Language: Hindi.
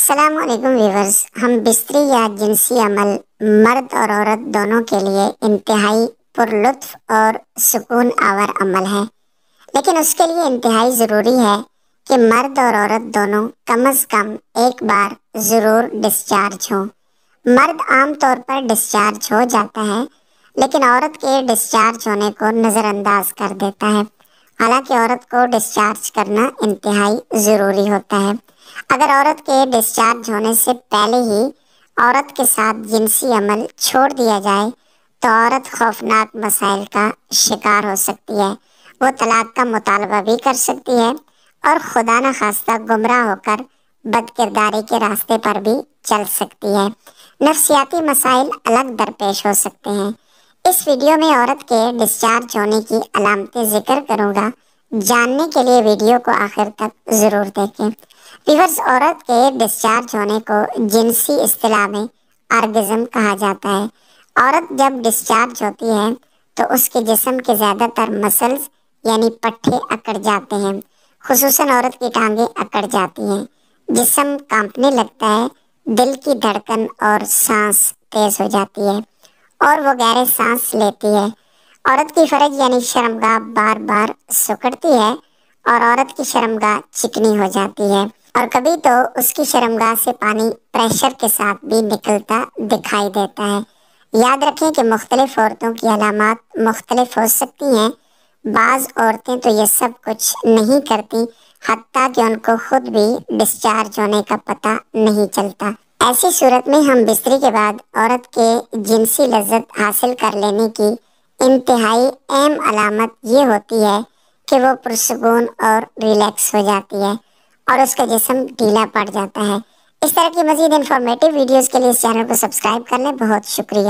अस्सलामुअलैकुम व्यूवर्स। हम बिस्तरी या जिनसी अमल मर्द और औरत दोनों के लिए इंतहाई पुरलुत्फ और सुकून आवर अमल है, लेकिन उसके लिए इंतहाई ज़रूरी है कि मर्द और औरत दोनों कम अज़ कम एक बार ज़रूर डिस्चार्ज हों। मर्द आम तौर पर डिस्चार्ज हो जाता है, लेकिन औरत के डिस्चार्ज होने को नज़रअंदाज कर देता है। हालांकि औरत को डिस्चार्ज करना इंतहाई ज़रूरी होता है। अगर औरत के डिस्चार्ज होने से पहले ही औरत के साथ जिनसी अमल छोड़ दिया जाए तो औरत खौफनाक मसाइल का शिकार हो सकती है। वो तलाक का मुतालबा भी कर सकती है और खुदा न खास्ता गुमराह होकर बदकिरदारी के रास्ते पर भी चल सकती है। नफ्सियाती मसाइल अलग दरपेश हो सकते हैं। इस वीडियो में औरत के डिस्चार्ज होने की अलामतें जिक्र करूंगा। जानने के लिए वीडियो को आखिर तक ज़रूर देखें। व्यूअर्स, औरत के डिस्चार्ज होने को जिनसी इस्तिलाह में ऑर्गेज़म कहा जाता है। औरत जब डिस्चार्ज होती है तो उसके जिस्म के ज़्यादातर मसल्स यानी पट्टे अकड़ जाते हैं। खुसूसन औरत की टांगें अकड़ जाती हैं, जिस्म कांपने लगता है, दिल की धड़कन और सांस तेज हो जाती है और वो गहरे सांस लेती है। औरत की फरज यानी शर्मगाह बार बार सिकुड़ती है और औरत की शर्मगाह चिकनी हो जाती है और कभी तो उसकी शर्मगाह से पानी प्रेशर के साथ भी निकलता दिखाई देता है। याद रखें कि मुख्तलिफ औरतों की अलामात मुख्तलिफ हो सकती हैं। बाज़ औरतें तो ये सब कुछ नहीं करती, हत्ता कि उनको खुद भी डिस्चार्ज होने का पता नहीं चलता। ऐसी सूरत में हम बिस्तरी के बाद औरत के जिनसी लज्जत हासिल कर लेने की इंतहाई अहम अलामत ये होती है कि वो पुरसुकून और रिलैक्स हो जाती है और उसका जिस्म ढीला पड़ जाता है। इस तरह की मज़ीद इंफॉर्मेटिव वीडियोज़ के लिए इस चैनल को सब्सक्राइब कर लें। बहुत शुक्रिया।